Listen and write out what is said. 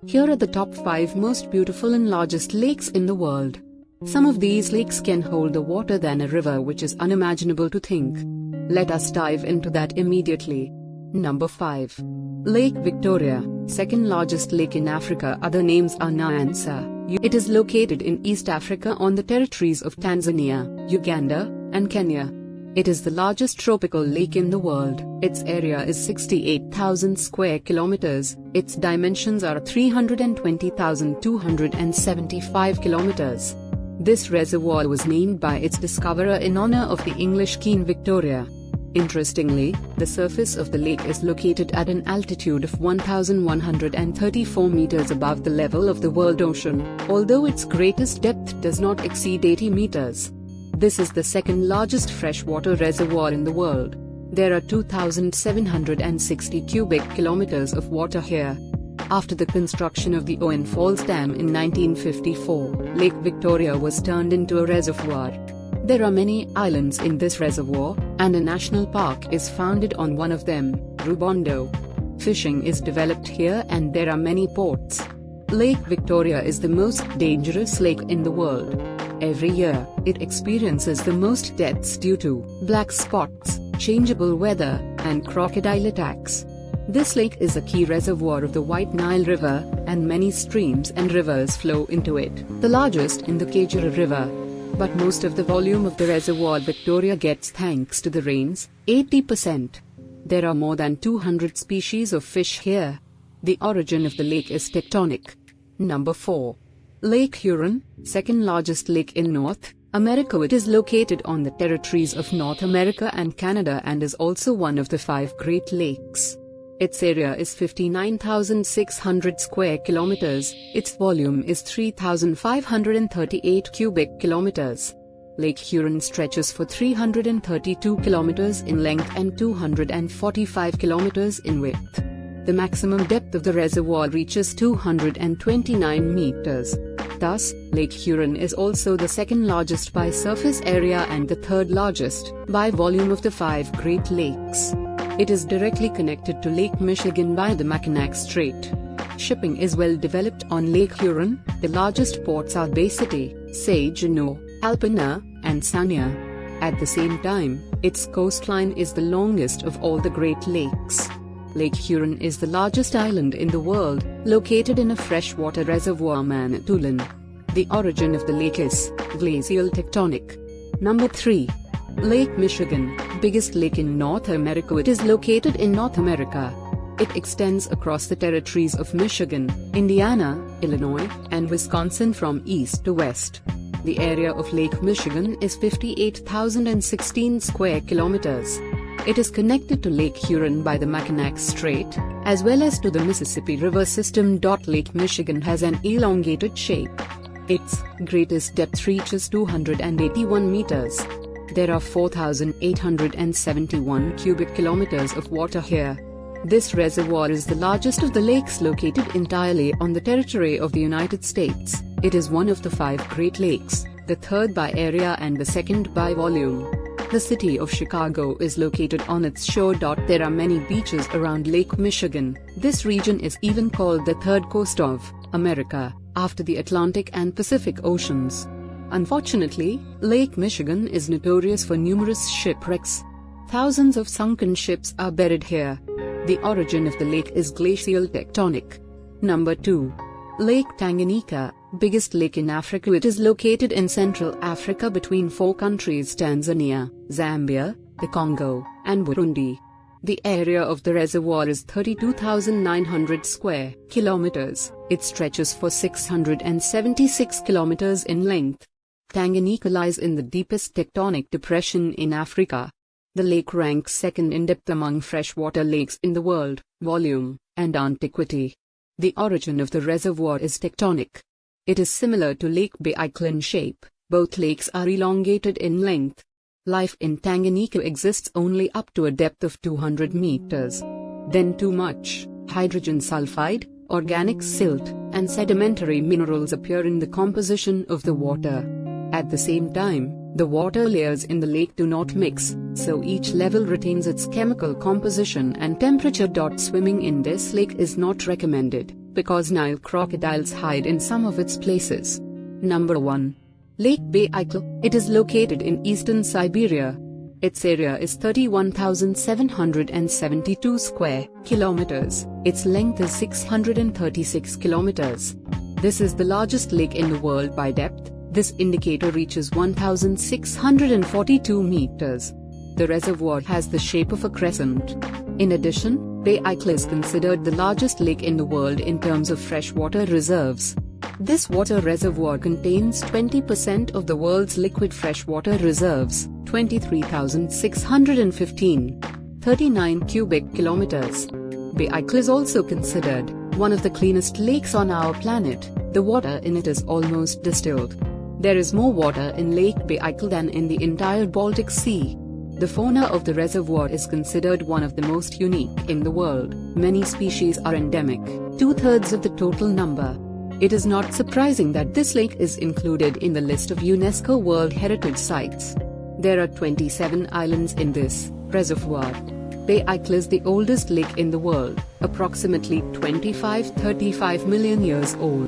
Here are the top 5 most beautiful and largest lakes in the world. Some of these lakes can hold the water than a river, which is unimaginable to think. Let us dive into that immediately. Number 5. Lake Victoria, second largest lake in Africa. Other names are Nyanza. It is located in East Africa on the territories of Tanzania, Uganda, and Kenya. It is the largest tropical lake in the world. Its area is 68,000 square kilometers. Its dimensions are 320,275 kilometers. This reservoir was named by its discoverer in honor of the English Queen Victoria. Interestingly, the surface of the lake is located at an altitude of 1,134 meters above the level of the world ocean, although its greatest depth does not exceed 80 meters. This is the second largest freshwater reservoir in the world. There are 2,760 cubic kilometers of water here. After the construction of the Owen Falls Dam in 1954, Lake Victoria was turned into a reservoir. There are many islands in this reservoir, and a national park is founded on one of them, Rubondo. Fishing is developed here and there are many ports. Lake Victoria is the most dangerous lake in the world. Every year, it experiences the most deaths due to black spots, changeable weather, and crocodile attacks. This lake is a key reservoir of the White Nile River, and many streams and rivers flow into it, the largest in the Kajira River. But most of the volume of the reservoir Victoria gets thanks to the rains, 80%. There are more than 200 species of fish here. The origin of the lake is tectonic. Number 4. Lake Huron, second largest lake in North America. It is located on the territories of North America and Canada and is also one of the 5 Great Lakes. Its area is 59,600 square kilometers. Its volume is 3,538 cubic kilometers. Lake Huron stretches for 332 kilometers in length and 245 kilometers in width. The maximum depth of the reservoir reaches 229 meters. Thus, Lake Huron is also the second largest by surface area and the third largest by volume of the 5 Great Lakes. It is directly connected to Lake Michigan by the Mackinac Strait. Shipping is well developed on Lake Huron. The largest ports are Bay City, Saginaw, Alpena, and Sarnia. At the same time, its coastline is the longest of all the Great Lakes. Lake Huron is the largest island in the world, located in a freshwater reservoir Manitoulin. The origin of the lake is glacial tectonic. Number 3. Lake Michigan, biggest lake in North America. It is located in North America. It extends across the territories of Michigan, Indiana, Illinois, and Wisconsin from east to west. The area of Lake Michigan is 58,016 square kilometers. It is connected to Lake Huron by the Mackinac Strait, as well as to the Mississippi River system. Lake Michigan has an elongated shape. Its greatest depth reaches 281 meters. There are 4,871 cubic kilometers of water here. This reservoir is the largest of the lakes located entirely on the territory of the United States. It is one of the 5 Great Lakes, the third by area and the second by volume. The city of Chicago is located on its shore. There are many beaches around Lake Michigan. This region is even called the third coast of America, after the Atlantic and Pacific Oceans. Unfortunately, Lake Michigan is notorious for numerous shipwrecks. Thousands of sunken ships are buried here. The origin of the lake is glacial tectonic. Number 2. Lake Tanganyika, biggest lake in Africa. It is located in Central Africa between 4 countries: Tanzania, Zambia, the Congo, and Burundi. The area of the reservoir is 32,900 square kilometers. It stretches for 676 kilometers in length. Tanganyika lies in the deepest tectonic depression in Africa. The lake ranks second in depth among freshwater lakes in the world, volume, and antiquity. The origin of the reservoir is tectonic. It is similar to Lake Baikal in shape. Both lakes are elongated in length. Life in Tanganyika exists only up to a depth of 200 meters. Then too much hydrogen sulfide, organic silt, and sedimentary minerals appear in the composition of the water. At the same time, the water layers in the lake do not mix, so each level retains its chemical composition and temperature. Swimming in this lake is not recommended. because Nile crocodiles hide in some of its places. Number 1. Lake Baikal. It is located in eastern Siberia. Its area is 31,772 square kilometers. Its length is 636 kilometers. This is the largest lake in the world by depth. This indicator reaches 1,642 meters. The reservoir has the shape of a crescent. In addition, Baikal is considered the largest lake in the world in terms of freshwater reserves. This water reservoir contains 20% of the world's liquid freshwater reserves, 23,615, 39 cubic kilometers. Baikal is also considered one of the cleanest lakes on our planet. The water in it is almost distilled. There is more water in Lake Baikal than in the entire Baltic Sea. The fauna of the reservoir is considered one of the most unique in the world. Many species are endemic, 2/3 of the total number. It is not surprising that this lake is included in the list of UNESCO World Heritage Sites. There are 27 islands in this reservoir. Baikal is the oldest lake in the world, approximately 25-35 million years old.